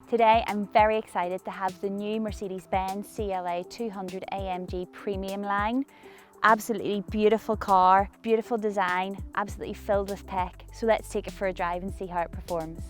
Today I'm very excited to have the new Mercedes Benz CLA 200 AMG premium line. Absolutely beautiful car, beautiful design, absolutely filled with tech. So let's take it for a drive and see how it performs.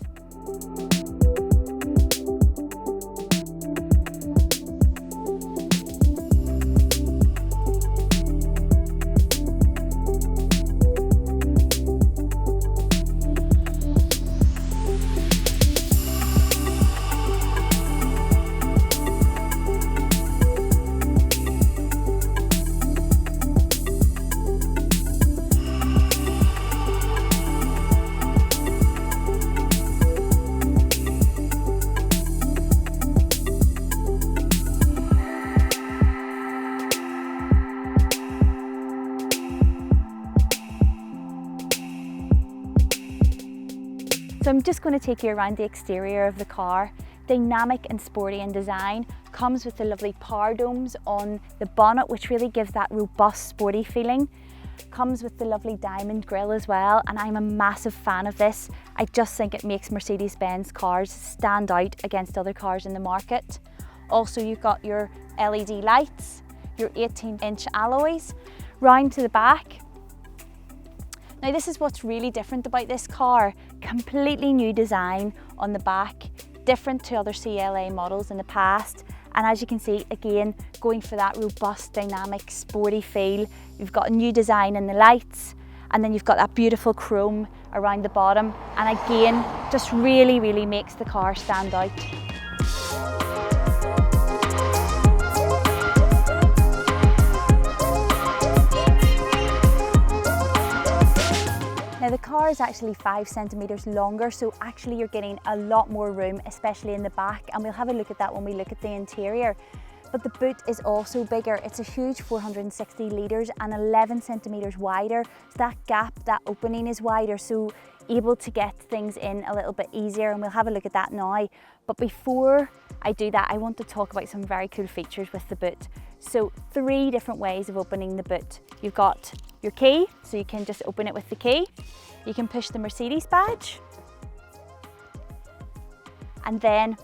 So I'm just going to take you around the exterior of the car. Dynamic and sporty in design, comes with the lovely power domes on the bonnet, which really gives that robust sporty feeling. Comes with the lovely diamond grille as well, and I'm a massive fan of this. I just think it makes Mercedes-Benz cars stand out against other cars in the market. Also, you've got your LED lights, your 18-inch alloys. Round to the back. Now this is what's really different about this car. Completely new design on the back, different to other CLA models in the past. And as you can see, again, going for that robust, dynamic, sporty feel. You've got a new design in the lights, and then you've got that beautiful chrome around the bottom. And again, just really makes the car stand out. Now the car is actually 5 centimetres longer, so actually you're getting a lot more room, especially in the back, and we'll have a look at that when we look at the interior. But the boot is also bigger. It's a huge 460 litres and 11 centimetres wider. So that gap, that opening is wider, so able to get things in a little bit easier, and we'll have a look at that now. But before I do that, I want to talk about some very cool features with the boot. So 3 different ways of opening the boot. You've got your key, so you can just open it with the key. You can push the Mercedes badge. And then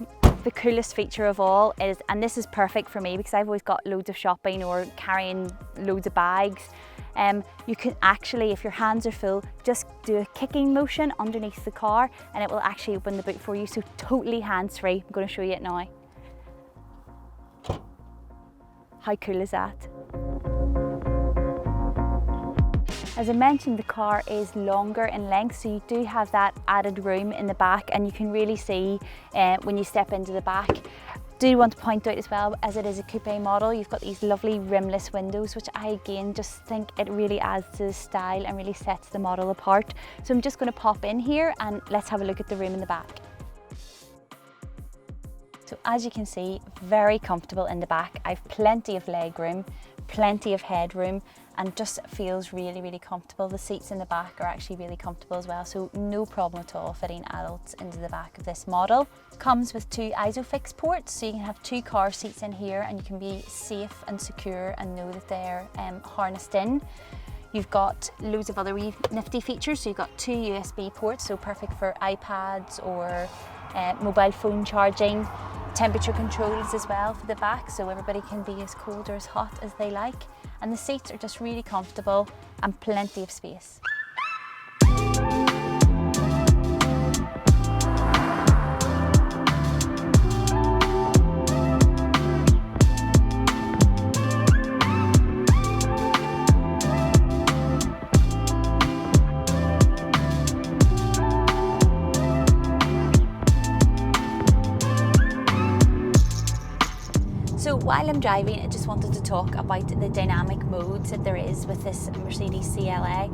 the coolest feature of all is, and this is perfect for me because I've always got loads of shopping or carrying loads of bags, you can actually, if your hands are full, just do a kicking motion underneath the car and it will actually open the boot for you, so totally hands-free. I'm going to show you it now. How cool is that? As I mentioned, the car is longer in length, so you do have that added room in the back, and you can really see when you step into the back. Do want to point out as well, as it is a coupe model, you've got these lovely rimless windows, which I again just think it really adds to the style and really sets the model apart. So I'm just going to pop in here and let's have a look at the room in the back. So as you can see, very comfortable in the back. I've plenty of leg room, plenty of headroom, and just feels really comfortable. The seats in the back are actually really comfortable as well, so no problem at all fitting adults into the back of this model. Comes with 2 ISOFIX ports, so you can have 2 car seats in here and you can be safe and secure and know that they're harnessed in. You've got loads of other wee nifty features, so you've got 2 USB ports, so perfect for iPads or mobile phone charging. Temperature controls as well for the back, so everybody can be as cold or as hot as they like. And the seats are just really comfortable and plenty of space. So while I'm driving, I just wanted to talk about the dynamic modes that there is with this Mercedes CLA.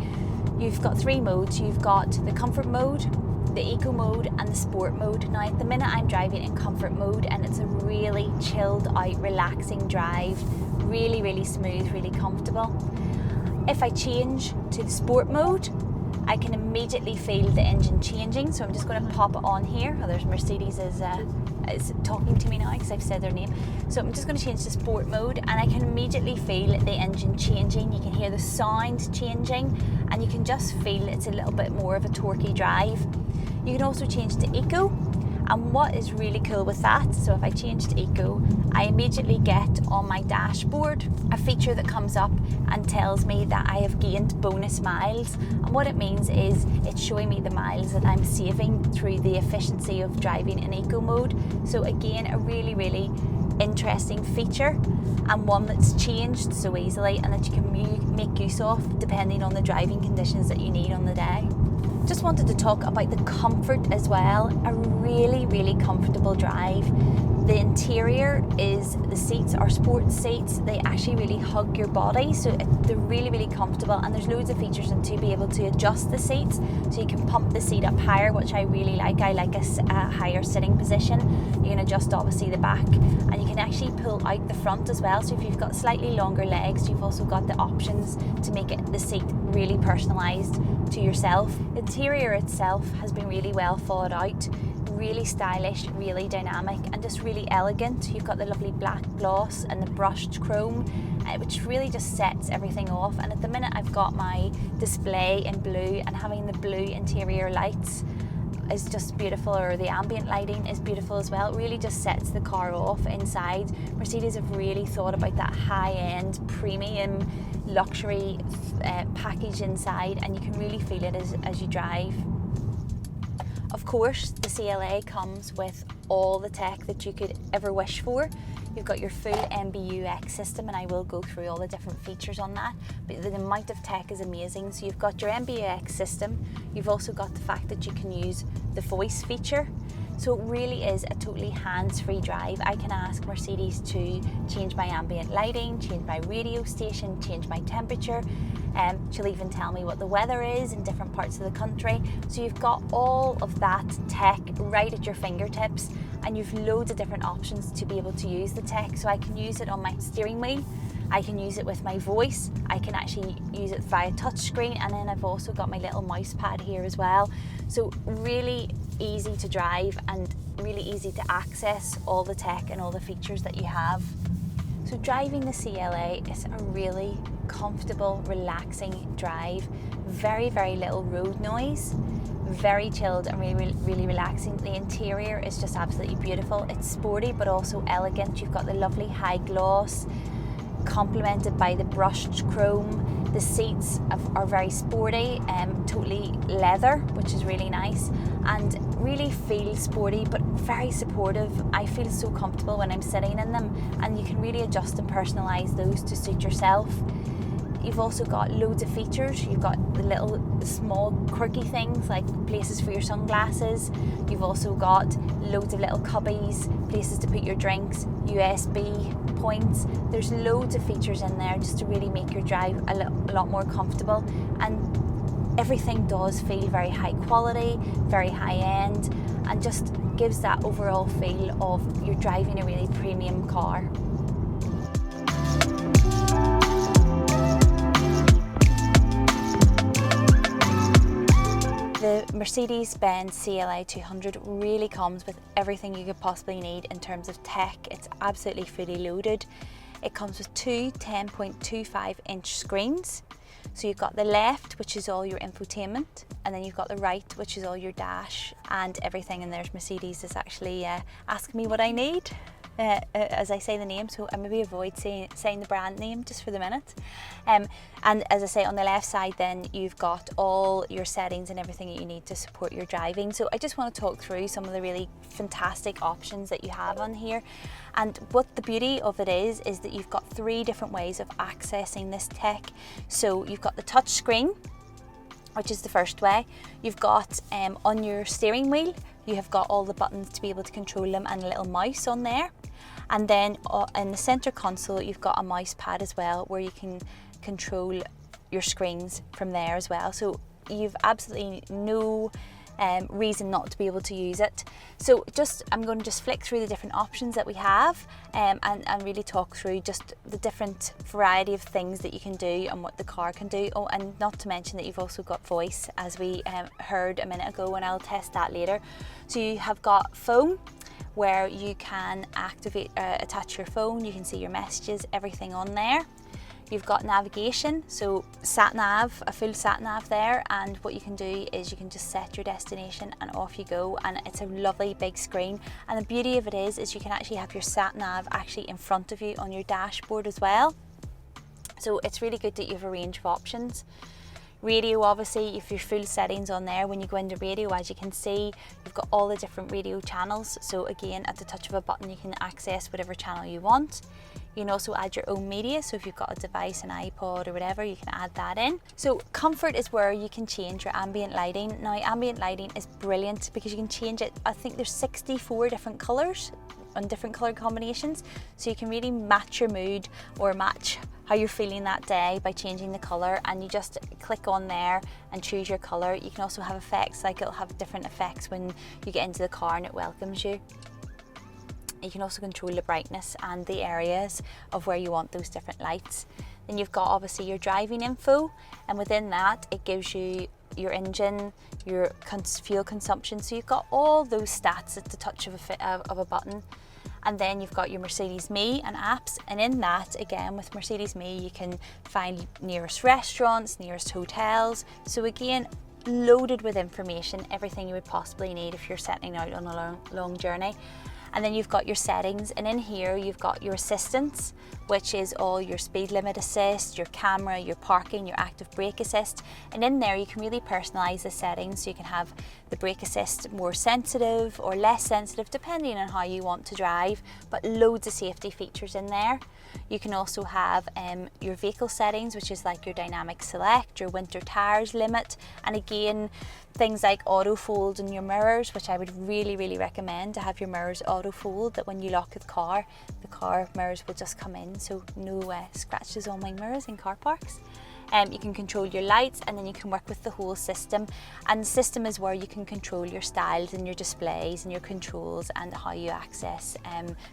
You've got 3 modes. You've got the comfort mode, the eco mode and the sport mode. Now at the minute I'm driving in comfort mode and it's a really chilled out, relaxing drive. Really smooth, really comfortable. If I change to the sport mode, I can immediately feel the engine changing, so I'm just going to pop it on here. Oh, there's Mercedes is talking to me now because I've said their name. So I'm just going to change to sport mode and I can immediately feel the engine changing. You can hear the sound changing and you can just feel it's a little bit more of a torquey drive. You can also change to eco And what is really cool with that, so if I change to Eco, I immediately get on my dashboard a feature that comes up and tells me that I have gained bonus miles. And what it means is it's showing me the miles that I'm saving through the efficiency of driving in Eco mode. So again, a really, really interesting feature, and one that's changed so easily and that you can make use of depending on the driving conditions that you need on the day. Just wanted to talk about the comfort as well. A really, really comfortable drive. The interior the seats are sports seats. They actually really hug your body, so they're really, really comfortable, and there's loads of features to be able to adjust the seats, so you can pump the seat up higher, which I really like. I like a higher sitting position. You can adjust obviously the back, and you can actually pull out the front as well, so if you've got slightly longer legs, you've also got the options to make the seat really personalised to yourself. The interior itself has been really well thought out, really stylish, really dynamic, and just really elegant. You've got the lovely black gloss and the brushed chrome, which really just sets everything off. And at the minute I've got my display in blue, and having the blue interior lights is just beautiful, or the ambient lighting is beautiful as well. It really just sets the car off inside. Mercedes have really thought about that high-end premium luxury package inside, and you can really feel it as you drive. Of course, the CLA comes with all the tech that you could ever wish for. You've got your full MBUX system, and I will go through all the different features on that, but the amount of tech is amazing. So you've got your MBUX system, you've also got the fact that you can use the voice feature. So it really is a totally hands-free drive. I can ask Mercedes to change my ambient lighting, change my radio station, change my temperature. She'll even tell me what the weather is in different parts of the country. So you've got all of that tech right at your fingertips, and you've loads of different options to be able to use the tech. So I can use it on my steering wheel, I can use it with my voice, I can actually use it via touchscreen, and then I've also got my little mouse pad here as well. So really easy to drive and really easy to access all the tech and all the features that you have. So driving the CLA is a really comfortable, relaxing drive. Very, very little road noise. Very chilled and really, really relaxing. The interior is just absolutely beautiful. It's sporty but also elegant. You've got the lovely high gloss, complemented by the brushed chrome. The seats are very sporty, totally leather, which is really nice, and really feel sporty but very supportive. I feel so comfortable when I'm sitting in them, and you can really adjust and personalise those to suit yourself. You've also got loads of features. You've got the little small quirky things like places for your sunglasses. You've also got loads of little cubbies, places to put your drinks, USB points. There's loads of features in there just to really make your drive a lot more comfortable, and everything does feel very high quality, very high end, and just gives that overall feel of you're driving a really premium car. The Mercedes Benz CLA 200 really comes with everything you could possibly need in terms of tech. It's absolutely fully loaded. It comes with two 10.25-inch screens. So you've got the left, which is all your infotainment, and then you've got the right, which is all your dash and everything. And there's Mercedes is actually asking me what I need as I say the name, so I maybe avoid saying the brand name just for the minute. And as I say, on the left side then you've got all your settings and everything that you need to support your driving. So I just want to talk through some of the really fantastic options that you have on here. And what the beauty of it is that you've got 3 different ways of accessing this tech. So you've got the touch screen, which is the first way. You've got on your steering wheel, you have got all the buttons to be able to control them and a little mouse on there. And then in the center console, you've got a mouse pad as well, where you can control your screens from there as well. So you've absolutely no reason not to be able to use it. So I'm going to just flick through the different options that we have and really talk through just the different variety of things that you can do and what the car can do. Oh, and not to mention that you've also got voice, as we heard a minute ago, and I'll test that later. So you have got phone, where you can attach your phone, you can see your messages, everything on there. You've got navigation, so sat nav, a full sat nav there, and what you can do is you can just set your destination and off you go, and it's a lovely big screen. And the beauty of it is you can actually have your sat nav actually in front of you on your dashboard as well. So it's really good that you have a range of options. Radio, obviously, if your full settings on there, when you go into radio, as you can see, you've got all the different radio channels. So again, at the touch of a button, you can access whatever channel you want. You can also add your own media, so if you've got a device, an iPod or whatever, you can add that in. So comfort is where you can change your ambient lighting. Now, ambient lighting is brilliant because you can change it. I think there's 64 different colours and different colour combinations, so you can really match your mood or match how you're feeling that day by changing the colour, and you just click on there and choose your colour. You can also have effects, like it'll have different effects when you get into the car and it welcomes you. You can also control the brightness and the areas of where you want those different lights. Then you've got obviously your driving info, and within that it gives you your engine, your fuel consumption, so you've got all those stats at the touch of a button. And then you've got your Mercedes Me and apps, and in that, again, with Mercedes Me, you can find nearest restaurants, nearest hotels. So again, loaded with information, everything you would possibly need if you're setting out on a long journey. And then you've got your settings, and in here you've got your assistance, which is all your speed limit assist, your camera, your parking, your active brake assist. And in there you can really personalize the settings, so you can have the brake assist more sensitive or less sensitive depending on how you want to drive, but loads of safety features in there. You can also have your vehicle settings, which is like your dynamic select, your winter tires limit, and again things like auto fold in your mirrors, which I would really recommend, to have your mirrors auto fold, that when you lock the car mirrors will just come in, so no scratches on wing mirrors in car parks. You can control your lights, and then you can work with the whole system. And the system is where you can control your styles and your displays and your controls, and how you access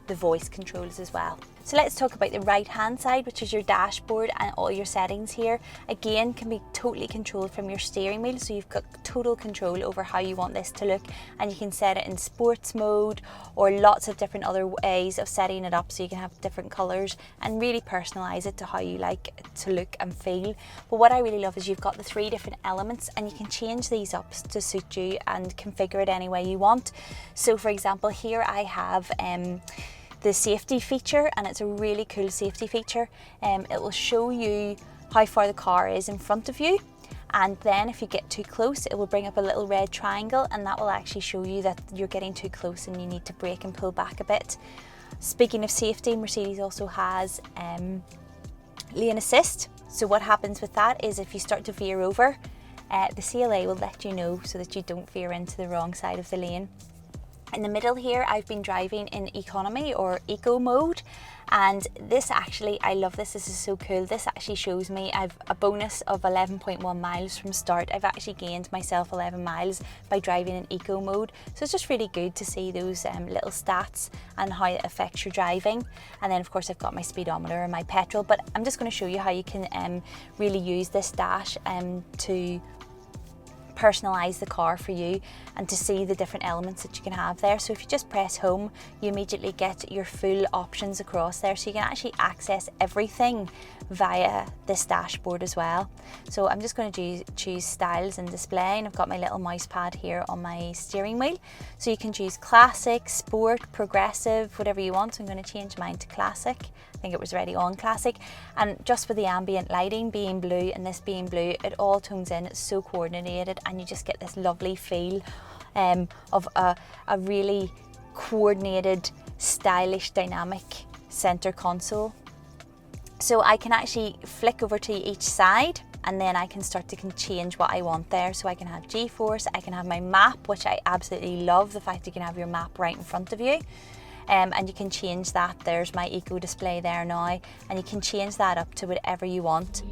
the voice controls as well. So let's talk about the right hand side, which is your dashboard, and all your settings here again can be totally controlled from your steering wheel, so you've got total control over how you want this to look, and you can set it in sports mode or lots of different other ways of setting it up, so you can have different colours and really personalise it to how you like it to look and feel. But what I really love is you've got the 3 different elements, and you can change these up to suit you and configure it any way you want. So for example, here I have the safety feature, and it's a really cool safety feature. It will show you how far the car is in front of you, and then if you get too close, it will bring up a little red triangle, and that will actually show you that you're getting too close and you need to brake and pull back a bit. Speaking of safety, Mercedes also has lane assist. So what happens with that is if you start to veer over, the CLA will let you know so that you don't veer into the wrong side of the lane. In the middle here, I've been driving in economy or eco mode, and this actually, I love this, this is so cool. This actually shows me I've a bonus of 11.1 miles from start. I've actually gained myself 11 miles by driving in eco mode. So it's just really good to see those little stats and how it affects your driving. And then of course I've got my speedometer and my petrol, but I'm just going to show you how you can really use this dash to personalize the car for you and to see the different elements that you can have there. So if you just press home, you immediately get your full options across there, so you can actually access everything via this dashboard as well. So I'm just going to choose styles and display, and I've got my little mouse pad here on my steering wheel. So you can choose classic, sport, progressive, whatever you want. So I'm going to change mine to classic. I think it was already on classic, and just with the ambient lighting being blue and this being blue, it all tones in. It's so coordinated, and you just get this lovely feel of a really coordinated, stylish, dynamic center console. So I can actually flick over to each side, and then I can start to change what I want there. So I can have G-force, I can have my map, which I absolutely love, the fact you can have your map right in front of you. And you can change that. There's my eco display there now, and you can change that up to whatever you want.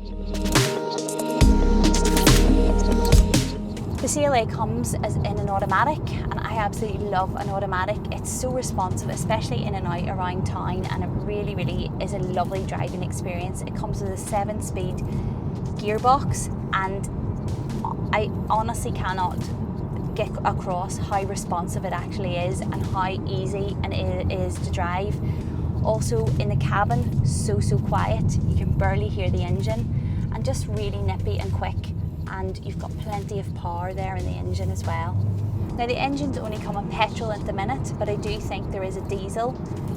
The CLA comes in an automatic, and I absolutely love an automatic. It's so responsive, especially in and out around town, and it really is a lovely driving experience. It comes with a 7-speed gearbox, and I honestly cannot get across how responsive it actually is and how easy it is to drive. Also in the cabin, so quiet, you can barely hear the engine, and just really nippy and quick, and you've got plenty of power there in the engine as well. Now the engines only come on petrol at the minute, but I do think there is a diesel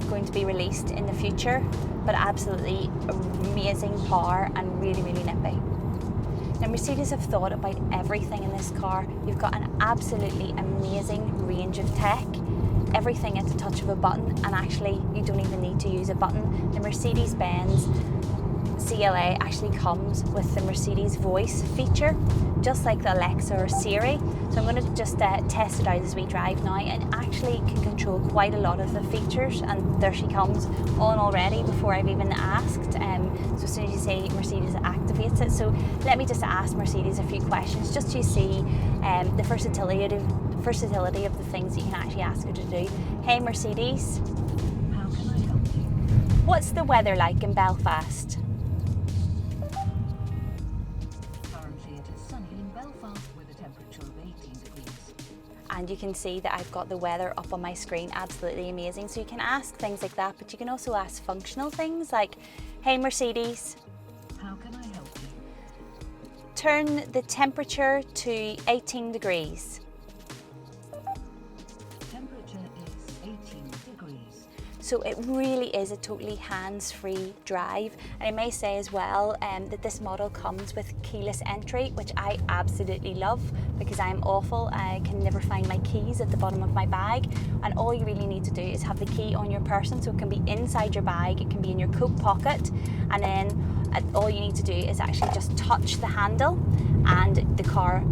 going to be released in the future, but absolutely amazing power and really nippy. Now Mercedes have thought about everything in this car. You've got an absolutely amazing range of tech, everything at the touch of a button, and actually you don't even need to use a button. The Mercedes Benz CLA actually comes with the Mercedes voice feature, just like the Alexa or Siri. So I'm going to just test it out as we drive now, and actually can control quite a lot of the features, and there she comes on already before I've even asked. So as soon as you say Mercedes, it activates it. So let me just ask Mercedes a few questions just to see the versatility of the things that you can actually ask her to do. Hey Mercedes, how can I help you? What's the weather like in Belfast? Currently it is sunny in Belfast with a temperature of 18 degrees. And you can see that I've got the weather up on my screen, absolutely amazing. So you can ask things like that, but you can also ask functional things like, hey Mercedes, how can I help you? Turn the temperature to 18 degrees. Temperature is 18 degrees. So it really is a totally hands-free drive. And I may say as well that this model comes with keyless entry, which I absolutely love because I'm awful. I can never find my keys at the bottom of my bag. And all you really need to do is have the key on your person. So it can be inside your bag, it can be in your coat pocket. And then all you need to do is actually just touch the handle and the car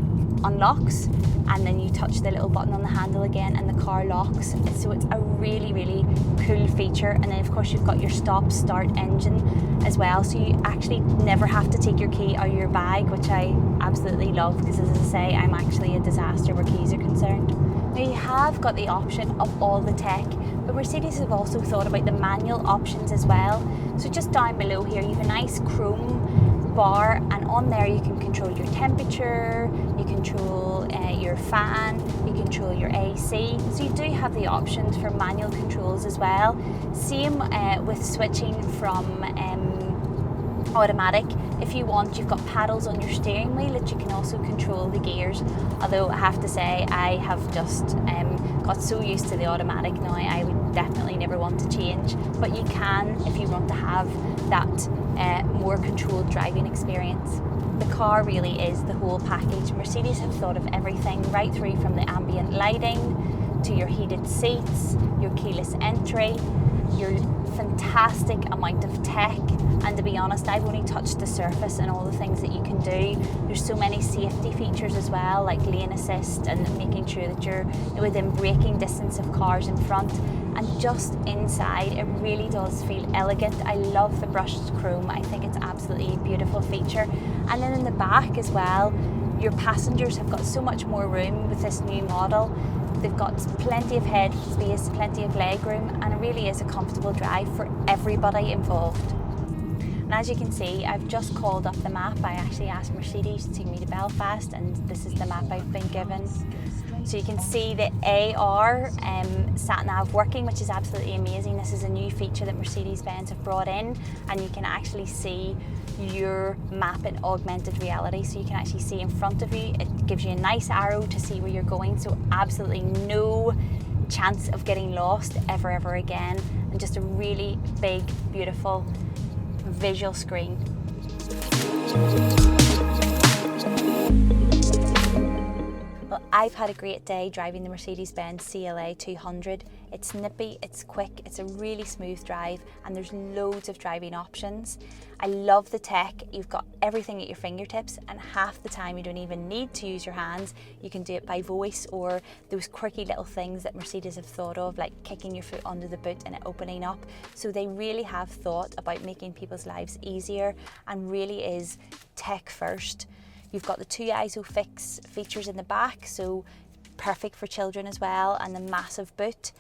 unlocks, and then you touch the little button on the handle again and the car locks. So it's a really cool feature. And then of course you've got your stop start engine as well, so you actually never have to take your key out of your bag, which I absolutely love because, as I say, I'm actually a disaster where keys are concerned. Now you have got the option of all the tech, but Mercedes have also thought about the manual options as well. So just down below here you have a nice chrome bar, and on there you can control your temperature, you control your fan, you control your AC. So you do have the options for manual controls as well. Same with switching from automatic. If you want, you've got paddles on your steering wheel that you can also control the gears, although I have to say I have just got so used to the automatic now, I would definitely never want to change, but you can if you want to have that more controlled driving experience. The car really is the whole package. Mercedes have thought of everything, right through from the ambient lighting to your heated seats, your keyless entry, your fantastic amount of tech. And to be honest, I've only touched the surface and all the things that you can do. There's so many safety features as well, like lane assist and making sure that you're within braking distance of cars in front. And just inside, it really does feel elegant. I love the brushed chrome. I think it's absolutely a beautiful feature. And then in the back as well, your passengers have got so much more room with this new model. They've got plenty of head space, plenty of leg room, and it really is a comfortable drive for everybody involved. And as you can see, I've just called up the map. I actually asked Mercedes to take me to Belfast, and this is the map I've been given. So you can see the AR sat-nav working, which is absolutely amazing. This is a new feature that Mercedes-Benz have brought in, and you can actually see your map in augmented reality. So you can actually see in front of you. It gives you a nice arrow to see where you're going, so absolutely no chance of getting lost ever again. And just a really big, beautiful visual screen. Well, I've had a great day driving the Mercedes Benz CLA 200. It's nippy, it's quick, it's a really smooth drive, and there's loads of driving options. I love the tech. You've got everything at your fingertips, and half the time you don't even need to use your hands. You can do it by voice, or those quirky little things that Mercedes have thought of, like kicking your foot under the boot and it opening up. So they really have thought about making people's lives easier, and really is tech first. You've got the 2 ISOFIX features in the back, so perfect for children as well, and the massive boot.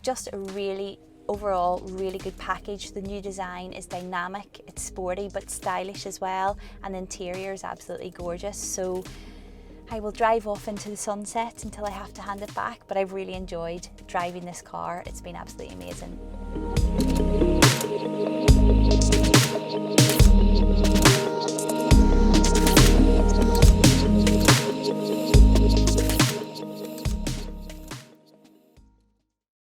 Just a really, overall, really good package. The new design is dynamic, it's sporty but stylish as well, and the interior is absolutely gorgeous. So I will drive off into the sunset until I have to hand it back, but I've really enjoyed driving this car. It's been absolutely amazing.